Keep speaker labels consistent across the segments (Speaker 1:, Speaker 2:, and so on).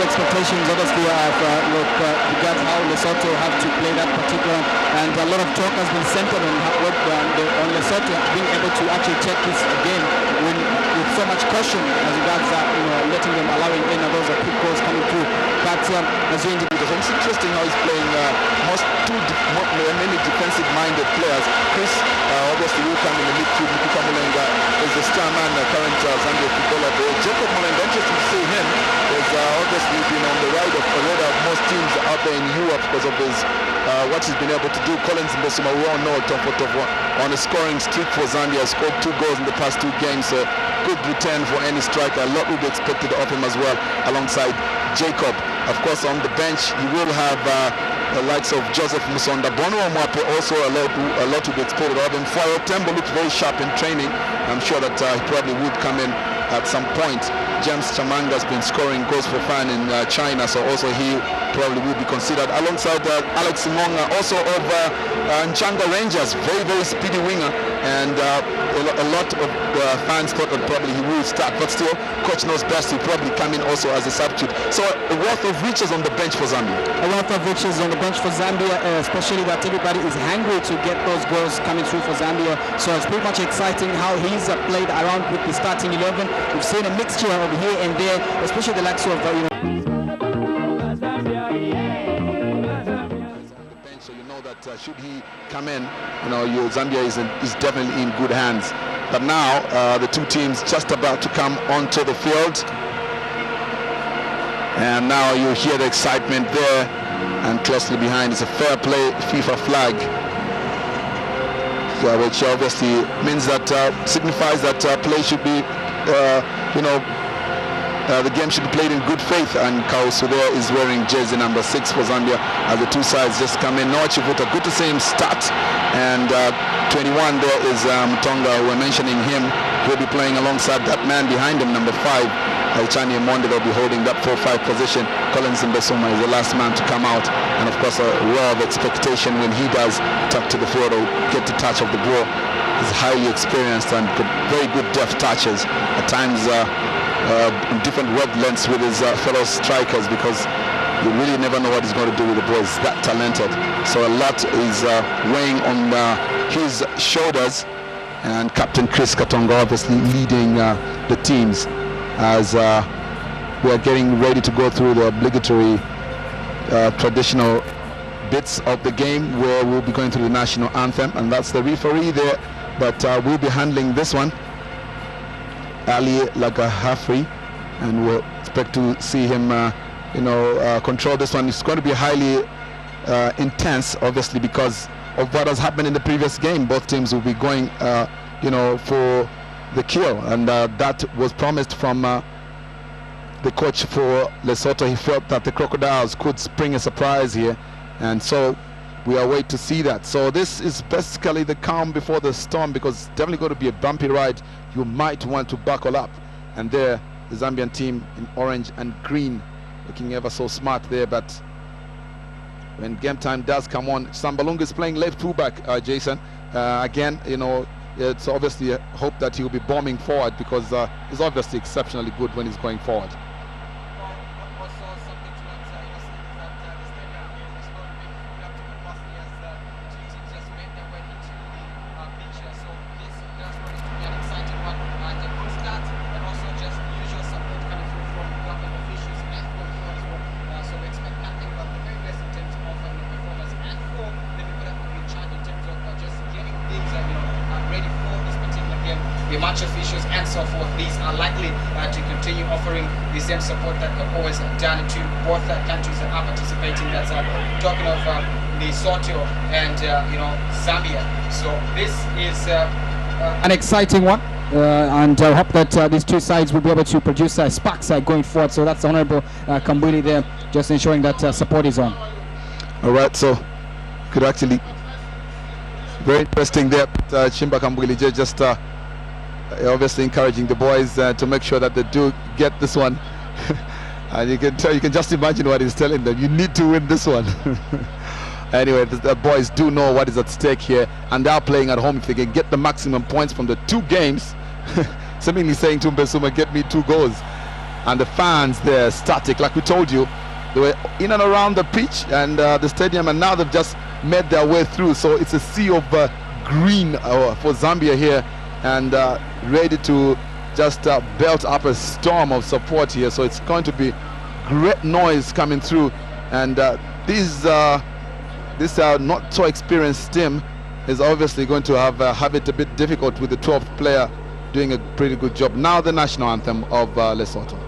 Speaker 1: expectations obviously regards how Lesotho have to play that particular, and a lot of talk has been centered on Lesotho being able to actually check this game with so much caution as regards letting them, allowing in those quick goals coming through. But as you indicated,
Speaker 2: it's interesting how he's playing many defensive-minded players. Chris obviously will come in the midfield. Mikuka Mulenga is the star man, current Zambia footballer. Jacob Mulenga, interesting to see him. Has obviously been on the radar of most teams out there in Europe because of his what he's been able to do. Collins Mbosuma, we all know on a scoring streak for Zambia, scored 2 goals in the past 2 games. So good return for any striker. A lot will be expected of him as well, alongside Jacob. Of course, on the bench, you will have the likes of Joseph Musonda. Bono Mwape also a lot to be expected of him. Fayo Tembo looked very sharp in training. I'm sure that he probably would come in at some point. James Chamanga has been scoring goals for fun in China, so also he probably will be considered. Alongside Alex Ngonga, also of Nchanga Rangers, very, very speedy winger. And a lot of fans thought that probably he will start, but still, coach knows best. He'll probably come in also as a substitute. So a wealth of riches on the bench for Zambia.
Speaker 1: A wealth of riches on the bench for Zambia, especially that everybody is hungry to get those goals coming through for Zambia. So it's pretty much exciting how he's played around with the starting 11. We've seen a mixture of here and there, especially the likes of
Speaker 2: So you know that should he come in, Zambia is definitely in good hands. But now the two teams just about to come onto the field, and now you hear the excitement there, and closely behind is a fair play FIFA flag, which obviously means that signifies that play should be, the game should be played in good faith. And Kausu there is wearing jersey number 6 for Zambia as the two sides just come in. Noah Chivuta, good to see him start. And 21 there is Mutonga. We're mentioning him. He'll be playing alongside that man behind him, number 5. Chani Monde will be holding that 4-5 position. Collins Mbesoma is the last man to come out. And of course a roar of expectation when he does tuck to the field or get the touch of the ball. He's highly experienced and very good deft touches. At times different wavelengths with his fellow strikers, because you really never know what he's going to do with the ball. He's that talented. So a lot is weighing on his shoulders, and Captain Chris Katonga obviously leading the teams as we are getting ready to go through the obligatory traditional bits of the game, where we'll be going through the national anthem, and that's the referee there, but we'll be handling this one, Ali Lagahafri, and we'll expect to see him control this one. It's going to be highly intense, obviously, because of what has happened in the previous game. Both teams will be going for the kill, and that was promised from the coach for Lesotho. He felt that the Crocodiles could spring a surprise here, and so we are waiting to see that. So this is basically the calm before the storm, because it's definitely going to be a bumpy ride. You might want to buckle up. And there, the Zambian team in orange and green, looking ever so smart there. But when game time does come on, Sambalunga is playing left fullback, Jason. Again, it's obviously a hope that he'll be bombing forward, because he's obviously exceptionally good when he's going forward.
Speaker 3: The match officials and so forth, these are likely to continue offering the same support that they've always done to both countries that are participating. That's talking of Lesotho and Zambia. So this is
Speaker 1: an exciting one, and I hope that these two sides will be able to produce sparks going forward. So that's Honorable Kambuli there, just ensuring that support is on.
Speaker 2: All right, so could actually very interesting there. Chimba Kambuli just obviously encouraging the boys to make sure that they do get this one. And you can just imagine what he's telling them. You need to win this one. Anyway, the boys do know what is at stake here, and they are playing at home. If they can get the maximum points from the 2 games, seemingly saying to Mbesuma, get me 2 goals. and the fans there static. Like we told you, they were in and around the pitch and the stadium, and now they've just made their way through. So it's a sea of green for Zambia here, and ready to just belt up a storm of support here. So it's going to be great noise coming through, and this not so experienced team is obviously going to have it a bit difficult with the 12th player doing a pretty good job. Now the national anthem of Lesotho.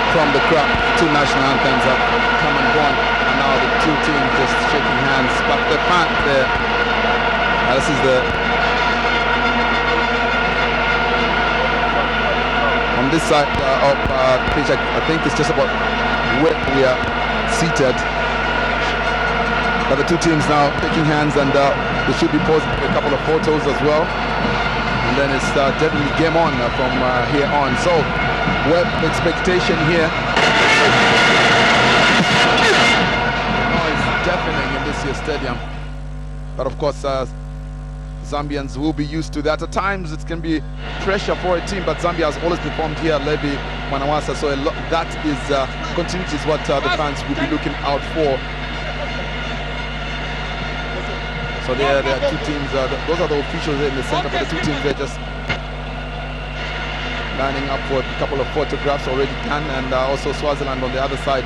Speaker 2: From the crowd, two national anthems have come and gone, and now the two teams just shaking hands. But the fan there, this is the on this side of the pitch. I think it's just about where we are seated. But the two teams now shaking hands, and they should be posing a couple of photos as well. And then it's definitely game on from here on. So, web expectation here. Noise deafening in this year's stadium. But of course, Zambians will be used to that. At times, it can be pressure for a team, but Zambia has always performed here, Levi Manawasa. So that is continuity is what the fans will be looking out for. So there are two teams. Those are the officials in the center, but the two teams, they're just lining up for a couple of photographs already done, and also Swaziland on the other side,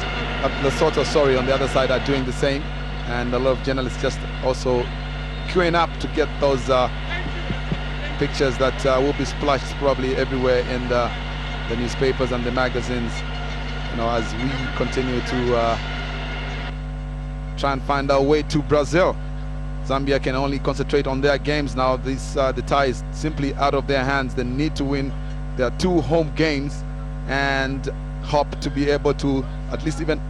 Speaker 2: Lesotho, sorry, on the other side are doing the same, and a lot of journalists just also queuing up to get those pictures that will be splashed probably everywhere in the newspapers and the magazines, you know, as we continue to try and find our way to Brazil. Zambia can only concentrate on their games now. The tie is simply out of their hands. They need to win their two home games and hope to be able to at least even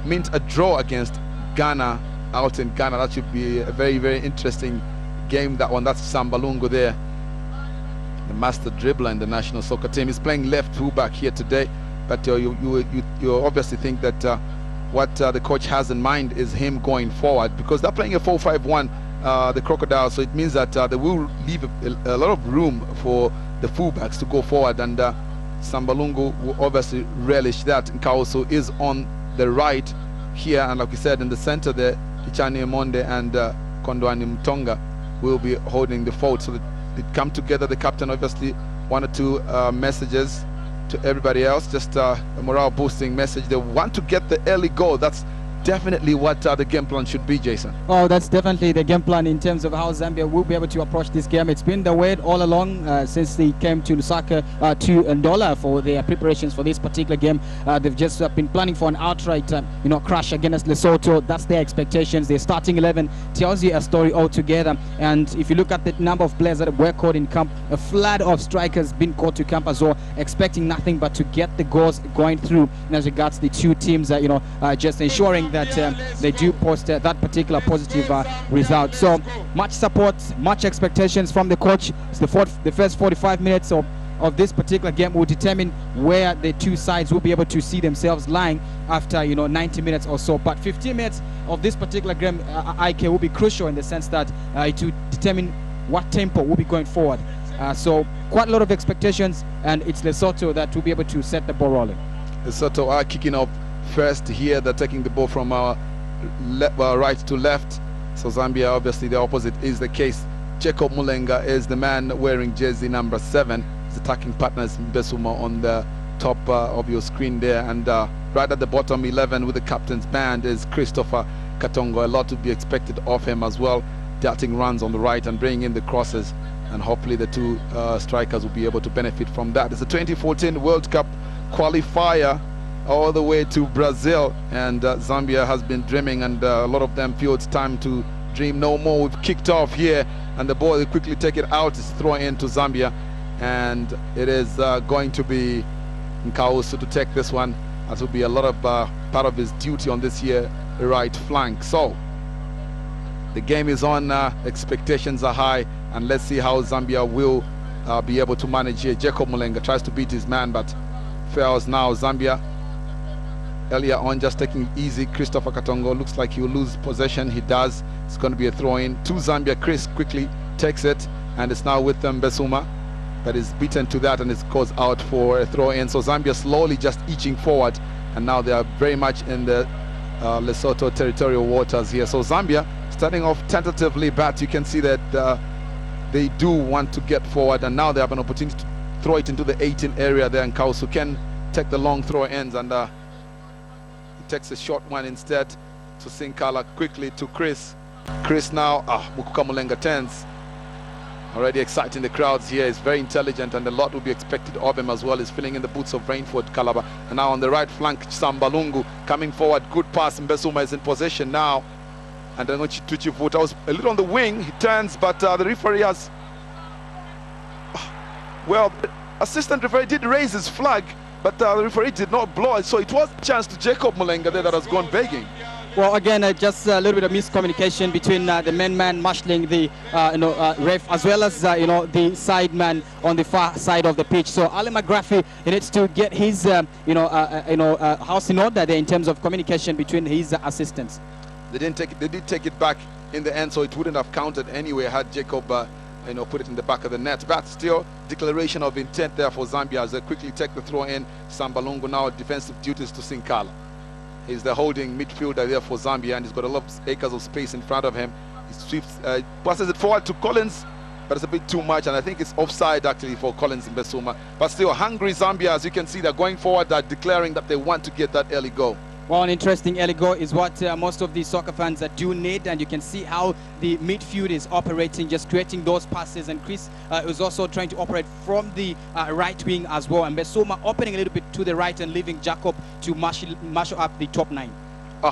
Speaker 2: mint a draw against Ghana out in Ghana. That should be a very, very interesting game, that one. That's Sambalungu there, the master dribbler in the national soccer team. He's playing left fullback here today, but you obviously think that what the coach has in mind is him going forward, because they're playing a 4-5-1, the Crocodiles, so it means that they will leave a lot of room for the fullbacks to go forward, and Sambalungu will obviously relish that. Nkausu is on the right here, and like we said, in the center there, Ichani Monde and Kondwani Mtonga will be holding the fort. So they come together. The captain obviously 1 or 2 messages to everybody else, just a morale boosting message. They want to get the early goal. That's definitely what the game plan should be, Jason.
Speaker 1: Oh, that's definitely the game plan in terms of how Zambia will be able to approach this game. It's been the way all along since they came to Lusaka to Ndola for their preparations for this particular game. They've just been planning for an outright crash against Lesotho. That's their expectations. Their starting 11 tells you a story altogether. And if you look at the number of players that were caught in camp, a flood of strikers been caught to camp as well, expecting nothing but to get the goals going through. And as regards the two teams, just ensuring that they do post that particular positive result. So much support, much expectations from the coach. It's the first 45 minutes of this particular game will determine where the two sides will be able to see themselves lying after 90 minutes or so. But 15 minutes of this particular game, IK, will be crucial in the sense that it will determine what tempo will be going forward. So quite a lot of expectations, and it's Lesotho that will be able to set the ball rolling.
Speaker 2: Lesotho are kicking off first here. They're taking the ball from right to left. So Zambia, obviously the opposite is the case. Jacob Mulenga is the man wearing jersey number 7. His attacking partner is Mbesuma on the top of your screen there, and right at the bottom 11 with the captain's band is Christopher Katongo. A lot to be expected of him as well, darting runs on the right and bringing in the crosses, and hopefully the two strikers will be able to benefit from that. It's a 2014 World Cup qualifier all the way to Brazil, and Zambia has been dreaming, and a lot of them feel it's time to dream no more. We've kicked off here, and the ball, they quickly take it out. It's thrown into Zambia, and it is going to be Nkausu to take this one. That will be a lot of part of his duty on this here right flank. So the game is on, expectations are high, and let's see how Zambia will be able to manage here. Jacob Mulenga tries to beat his man, but fails now. Zambia earlier on just taking easy. Christopher Katongo looks like he will lose possession. He does. It's going to be a throw-in to Zambia. Chris quickly takes it, and it's now with Mbesuma, but is beaten to that, and it goes out for a throw-in. So Zambia slowly just inching forward, and now they are very much in the Lesotho territorial waters here. So Zambia starting off tentatively, but you can see that they do want to get forward, and now they have an opportunity to throw it into the 18 area there, and Kausu can take the long throw ends, and he takes a short one instead to Sinkala, quickly to Chris. Chris now, Mukuka Mulenga turns, already exciting the crowds here. He's very intelligent, and a lot will be expected of him as well. He's filling in the boots of Rainford Kalaba. And now on the right flank, Sambalungu coming forward, good pass. Mbesuma is in possession now, and then Tuchivuta was a little on the wing. He turns, but the referee has, well, the assistant referee did raise his flag, but the referee did not blow it. So it was a chance to Jacob Mulenga there that has gone begging.
Speaker 1: Well, again, just a little bit of miscommunication between the main man marshalling the ref, as well as the side man on the far side of the pitch. So Ali McGrath, he needs to get his house in order there in terms of communication between his assistants.
Speaker 2: They did take it back in the end, so it wouldn't have counted anyway had Jacob put it in the back of the net. But still, declaration of intent there for Zambia as they quickly take the throw in. Sambalungu now defensive duties to Sinkala. He's the holding midfielder there for Zambia, and he's got a lot of acres of space in front of him. He sweeps, passes it forward to Collins, but it's a bit too much, and I think it's offside actually for Collins in Mbesuma. But still, hungry Zambia, as you can see, they're going forward, they're declaring that they want to get that early goal.
Speaker 1: Well, an interesting early goal is what most of the soccer fans do need, and you can see how the midfield is operating, just creating those passes, and Chris is also trying to operate from the right wing as well, and Mbesuma opening a little bit to the right and leaving Jacob to marshal up the top 9.
Speaker 2: I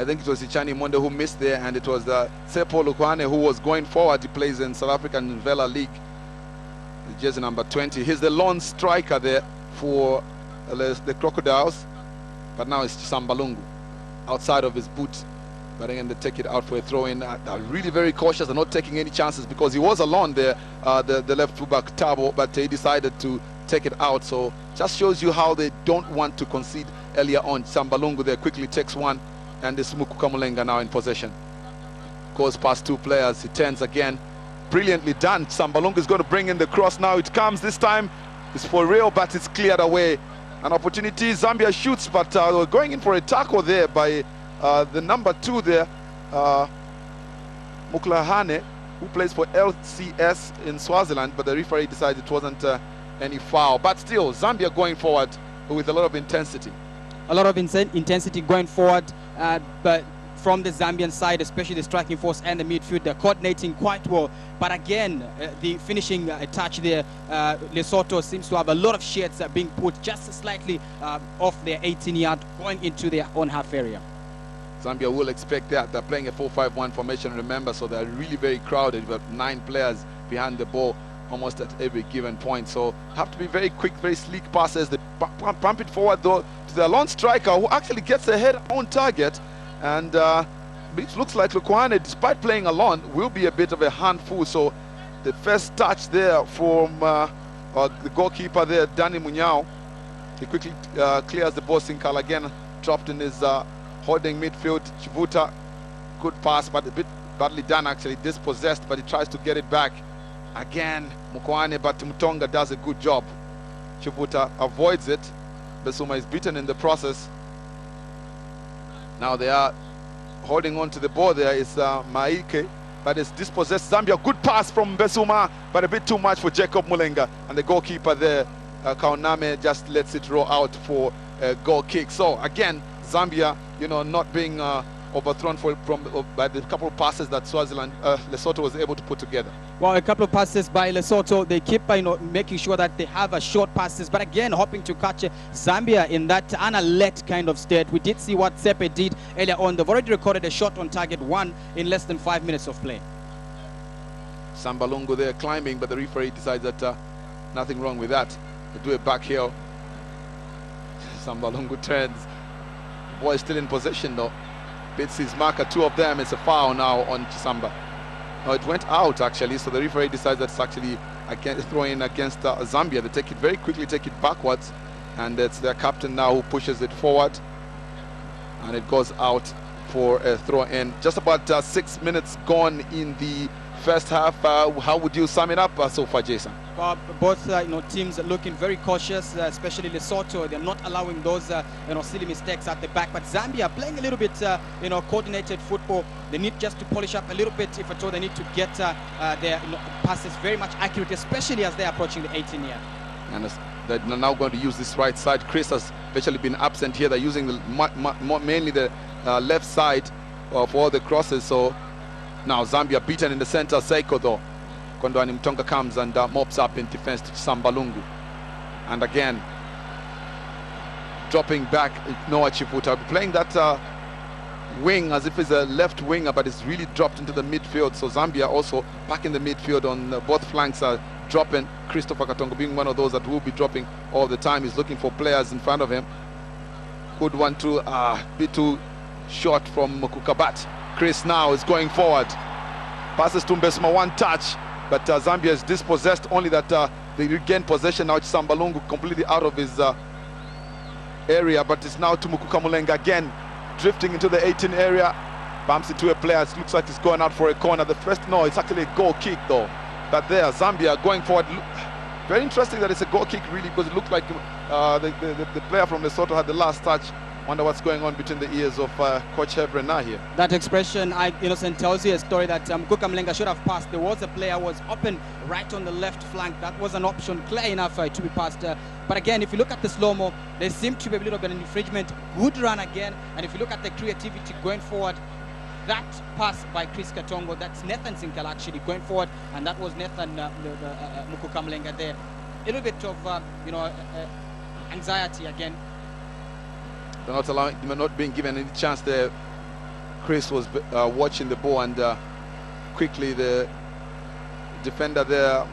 Speaker 2: think it was Ichani Monde who missed there, and it was Sepo Lukwane who was going forward. He plays in South African Vela League, jersey number 20. He's the lone striker there for the Crocodiles. But now it's Sambalungu outside of his boot. But again, they take it out for a throw-in. They're really very cautious. They're not taking any chances because he was alone there, the left fullback Tabo, but he decided to take it out. So just shows you how they don't want to concede earlier on. Sambalungu there quickly takes one, and this Mukuka Mulenga now in possession. Goes past two players. He turns again. Brilliantly done. Sambalungu is going to bring in the cross now. It comes this time. It's for real, but it's cleared away. An opportunity, Zambia shoots, but going in for a tackle there by the number 2 there. Muklahane, who plays for LCS in Swaziland, but the referee decided it wasn't any foul. But still, Zambia going forward with a lot of intensity.
Speaker 1: A lot of intensity going forward, but from the Zambian side, especially the striking force and the midfield, they're coordinating quite well. But again, the finishing touch there, Lesotho seems to have a lot of shots being put just slightly off their 18-yard, going into their own half area.
Speaker 2: Zambia will expect that. They're playing a 4-5-1 formation, remember, so they're really very crowded. You've got 9 players behind the ball almost at every given point. So have to be very quick, very sleek passes. They pump it forward, though, to their lone striker, who actually gets ahead on target. And it looks like Lukwane, despite playing alone, will be a bit of a handful. So the first touch there from the goalkeeper there, Danny Munyao. He quickly clears the ball. Sinkala again dropped in his holding midfield. Chivuta, good pass, but a bit badly done actually, dispossessed, but he tries to get it back. Again, Mukwane, but Mutonga does a good job. Chivuta avoids it. Besuma is beaten in the process. Now they are holding on to the ball. There is Maike, but it's dispossessed. Zambia, good pass from Besuma, but a bit too much for Jacob Mulenga. And the goalkeeper there, Kauname, just lets it roll out for a goal kick. So again, Zambia, you know, not being overthrown by the couple of passes that Lesotho was able to put together.
Speaker 1: Well, a couple of passes by Lesotho. They keep making sure that they have short passes, but again, hoping to catch Zambia in that unalert kind of state. We did see what Sepe did earlier on. They've already recorded a shot on target, 1 in less than 5 minutes of play.
Speaker 2: Sambalungu there climbing, but the referee decides that nothing wrong with that. They do a back heel. Sambalungu turns. The boy is still in possession though. Beats his marker, 2 of them. It's a foul now on Chisamba. No, it went out actually, so the referee decides that it's actually throwing against Zambia. They take it very quickly, take it backwards, and it's their captain now who pushes it forward, and it goes out for a throw in. Just about 6 minutes gone in the first half. How would you sum it up so far, Jason?
Speaker 1: Both teams are looking very cautious, especially Lesotho. They're not allowing those silly mistakes at the back. But Zambia playing a little bit coordinated football. They need just to polish up a little bit, if at all. They need to get their passes very much accurate, especially as they're approaching the 18-yard.
Speaker 2: And they're now going to use this right side. Chris has especially been absent here. They're using mainly the left side for all the crosses. So now Zambia beaten in the center. Seiko though. Kondwani Mtonga comes and mops up in defense to Sambalungu. And again, dropping back Noah Chivuta, playing that wing as if it's a left winger, but it's really dropped into the midfield. So Zambia also back in the midfield on both flanks are dropping. Christopher Katongo being one of those that will be dropping all the time. He's looking for players in front of him. Good one to bit too short from Mukukabat. Chris now is going forward. Passes to Mbesuma, 1 touch. But Zambia is dispossessed, only that they regain possession now. Sambalungu completely out of his area, but it's now to Mukukamulenga again, drifting into the 18 area, bumps into a player. It looks like he's going out for a corner. It's actually a goal kick though. But there, Zambia going forward. Very interesting that it's a goal kick really, because it looked like the player from Lesotho had the last touch. Wonder what's going on between the ears of Coach Hebrena here.
Speaker 1: That expression, Innocent, tells you a story that Kuka Mlenga should have passed. There was a player who was open right on the left flank. That was an option, clear enough to be passed. But again, if you look at the slow-mo, there seemed to be a little bit of an infringement. Good run again. And if you look at the creativity going forward, that pass by Chris Katongo, that's Nathan Sinkala actually going forward. And that was Nathan Mukuka Mlenga there. A little bit of, anxiety again.
Speaker 2: They're not being given any chance there. Chris was watching the ball, and quickly the defender there,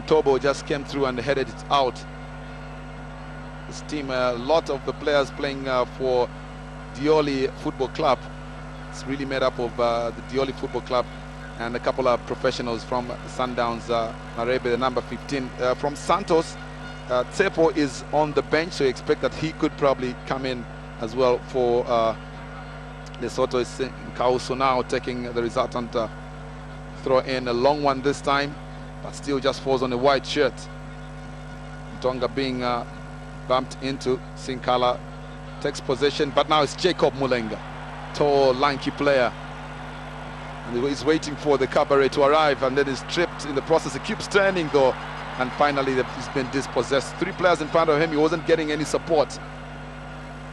Speaker 2: Ntobo, just came through and headed it out. This team, a lot of the players playing for Dioli Football Club. It's really made up of the Dioli Football Club and a couple of professionals from Sundowns, Marebe, the number 15. From Santos, Tsepo is on the bench, so you expect that he could probably come in as well for Lesotho. Is Kausu now taking the resultant throw in, a long one this time, but still just falls on a white shirt. Tonga being bumped into. Sinkala takes possession, but now it's Jacob Mulenga, tall, lanky player. And he's waiting for the cabaret to arrive, and then he's tripped in the process. He keeps turning though, and finally he's been dispossessed. 3 players in front of him. He wasn't getting any support.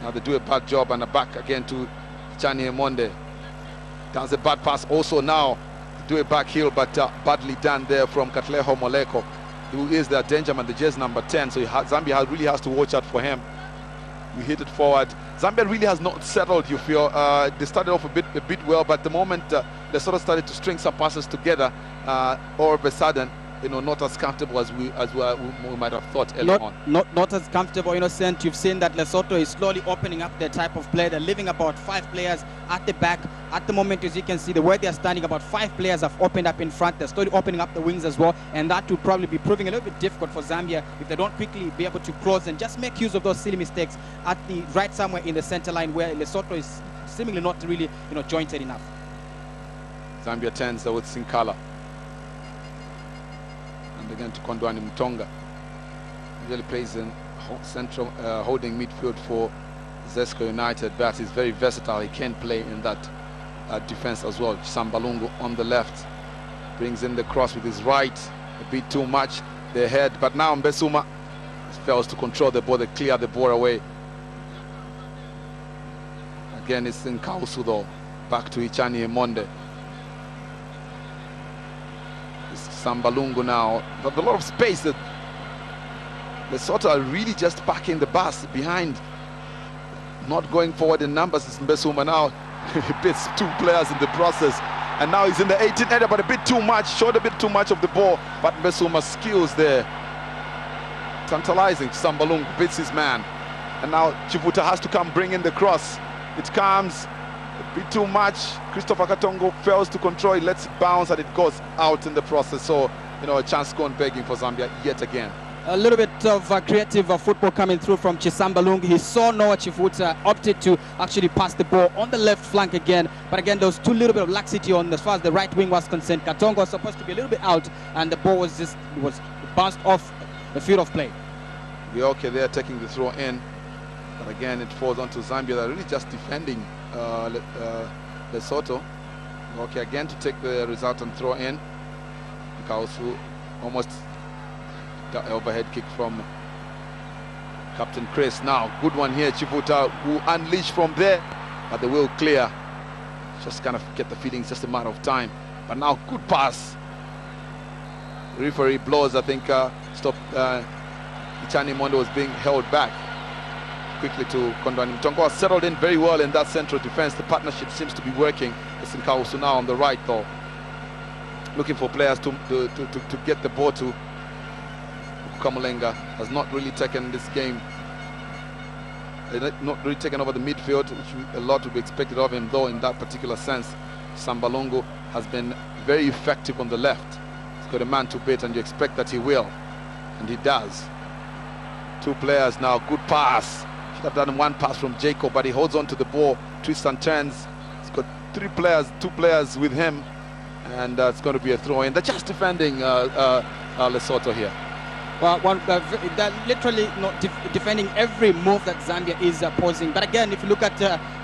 Speaker 2: Now they do a bad job, and a back again to Chani Monde. Does a bad pass also now. Do a back heel, but badly done there from Katleho Moleko, who is their danger man, the jersey number 10. So Zambia really has to watch out for him. We hit it forward. Zambia really has not settled, you feel. They started off a bit well, but the moment they sort of started to string some passes together, all of a sudden, you know, not as comfortable as we might have thought earlier on.
Speaker 1: Not as comfortable, innocent. You've seen that Lesotho is slowly opening up their type of play. They're leaving about 5 players at the back. At the moment, as you can see, the way they're standing, about 5 players have opened up in front. They're slowly opening up the wings as well, and that would probably be proving a little bit difficult for Zambia if they don't quickly be able to close and just make use of those silly mistakes at the right somewhere in the center line where Lesotho is seemingly not really, you know, jointed enough.
Speaker 2: Zambia turns with Sinkala. And again to Kondwani Mtonga. He really plays in central holding midfield for Zesco United, but he's very versatile. He can play in that defense as well. Sambalungu on the left brings in the cross with his right, a bit too much the head, but now Mbesuma fails to control the ball. They clear the ball away. Again, it's in Kausu though. Back to Ichani Monde. It's Sambalungu now. But a lot of space. That Lesotho are really just packing the bus behind, not going forward in numbers. It's Mbesuma now. He beats 2 players in the process, and now he's in the 18 area, but a bit too much, showed a bit too much of the ball. But Mbesuma's skills there, tantalizing. Sambalungu beats his man, and now Chivuta has to come bring in the cross. It comes a bit too much. Christopher Katongo fails to control it, lets it bounce, and it goes out in the process. So, you know, a chance gone begging for Zambia yet again.
Speaker 1: A little bit of creative football coming through from Chisambalungu. He saw Noah Chifuta, opted to actually pass the ball on the left flank again. But again, there was too little bit of laxity on as far as the right wing was concerned. Katongo was supposed to be a little bit out, and the ball was bounced off the field of play.
Speaker 2: Okay, they're taking the throw in, but again, it falls onto Zambia. They're really just defending Lesotho. Okay, again to take the resultant throw in. Kausu almost got an overhead kick from Captain Chris. Now, good one here, Chivuta, who unleashed from there, but they will clear. Just kind of get the feeling, it's just a matter of time. But now, good pass. The referee blows, I think, stop. Ichani Monde was being held back. Quickly to Kondwani Mtongo, settled in very well in that central defense. The partnership seems to be working. It's in Kausu now on the right, though. Looking for players to get the ball to. Kamulenga has not really taken this game, not really taken over the midfield, which a lot would be expected of him, though in that particular sense. Sambalungu has been very effective on the left. He's got a man to beat, and you expect that he will, and he does. 2 players now, good pass. Should have done 1 pass from Jacob, but he holds on to the ball, twists and turns. He's got 2 players with him, and it's going to be a throw in. They're just defending Lesotho here.
Speaker 1: Well, they're literally not defending every move that Zambia is posing. But again, if you look at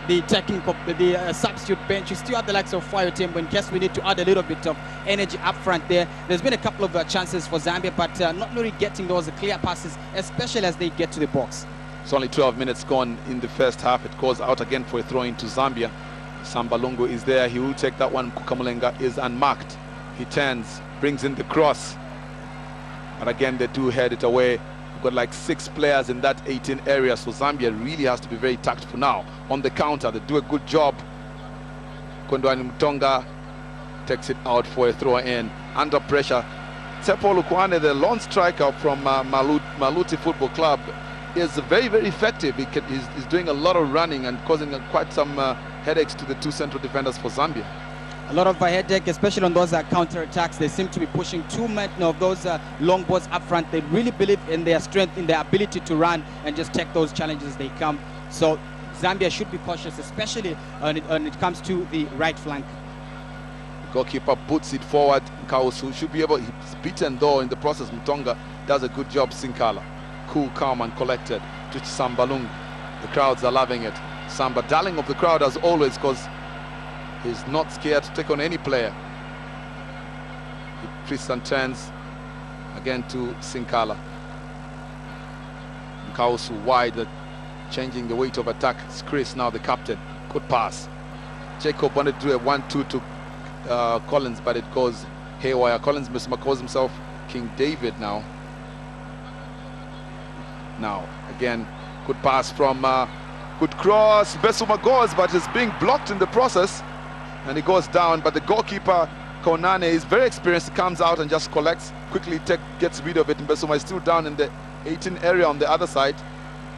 Speaker 1: the technical, the substitute bench, you still have the likes of Fire Tembo in case we need to add a little bit of energy up front there. There's been a couple of chances for Zambia, but not really getting those clear passes, especially as they get to the box.
Speaker 2: It's only 12 minutes gone in the first half. It goes out again for a throw into Zambia. Sambalungu is there. He will take that one. Kukamulenga is unmarked. He turns, brings in the cross. But again, they do head it away. We've got like 6 players in that 18 area, so Zambia really has to be very tactful now. On the counter, they do a good job. Kondwani Mtonga takes it out for a throw in. Under pressure, Tsepo Lukwane, the lone striker from Maluti Football Club, is very, very effective. He's doing a lot of running and causing quite some headaches to the 2 central defenders for Zambia.
Speaker 1: A lot of headache, especially on those counter-attacks. They seem to be pushing too many of those long balls up front. They really believe in their strength, in their ability to run and just take those challenges as they come. So Zambia should be cautious, especially when it comes to the right flank.
Speaker 2: The goalkeeper puts it forward. Kausu should be able, he's beaten though in the process. Mtonga does a good job. Sinkala, cool, calm and collected to Sambalungu. The crowds are loving it. Samba, darling of the crowd as always, because is not scared to take on any player. Tristan turns again to Sinkala. Kausu wide, changing the weight of attack. It's Chris now, the captain. Good pass. Jacob wanted to do a 1-2 to Collins, but it goes haywire. Collins calls himself King David now. Now again, good pass from good cross. Besuma goes, but it's being blocked in the process, and he goes down. But the goalkeeper Konane is very experienced. Comes out and just collects quickly, gets rid of it. And Besuma is still down in the 18 area on the other side.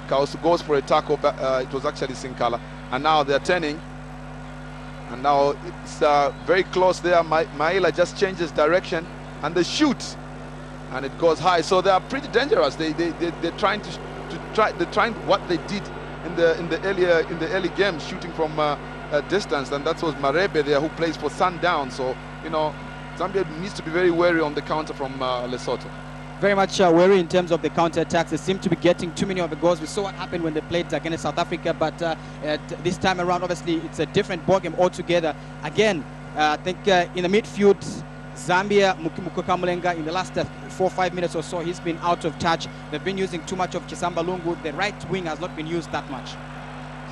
Speaker 2: Kausu goes for a tackle. It was actually Sinkala, and now they're turning. And now it's very close there. Maila just changes direction and they shoot, and it goes high. So they are pretty dangerous. They're trying what they did in the early game, shooting from a distance, and that was Marebe there, who plays for Sundown. So you know, Zambia needs to be very wary on the counter from Lesotho.
Speaker 1: Very much wary in terms of the counter-attacks. They seem to be getting too many of the goals. We saw what happened when they played against South Africa, but this time around, obviously, it's a different ballgame altogether. Again, I think in the midfield, Zambia, Mukamulenga, in the last 4 or 5 minutes or so, he's been out of touch. They've been using too much of Chisambalungu. The right wing has not been used that much.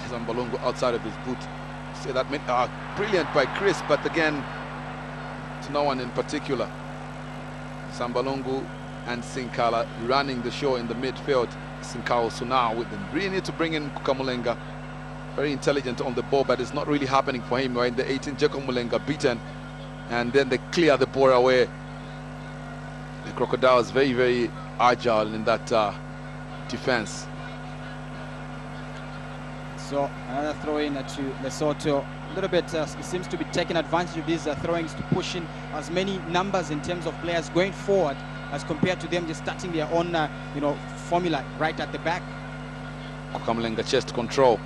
Speaker 2: Chisambalungu outside of his boot. Say that brilliant by Chris, but again, to no one in particular. Chisambalungu and Sinkala running the show in the midfield. Sinkao Sunao with them. Really need to bring in Mukamulenga. Very intelligent on the ball, but it's not really happening for him. Right in the 18, Jacob Mulenga beaten, and then they clear the ball away. The Crocodiles very, very agile in that defense.
Speaker 1: So another throw in to Lesotho. A little bit seems to be taking advantage of these throwings to push in as many numbers in terms of players going forward, as compared to them just starting their own, formula right at the back.
Speaker 2: Mukamulenga chest control.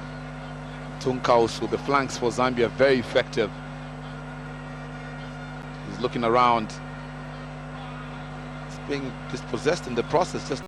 Speaker 2: Tunkausu, the flanks for Zambia, very effective. He's looking around. He's being dispossessed in the process. Just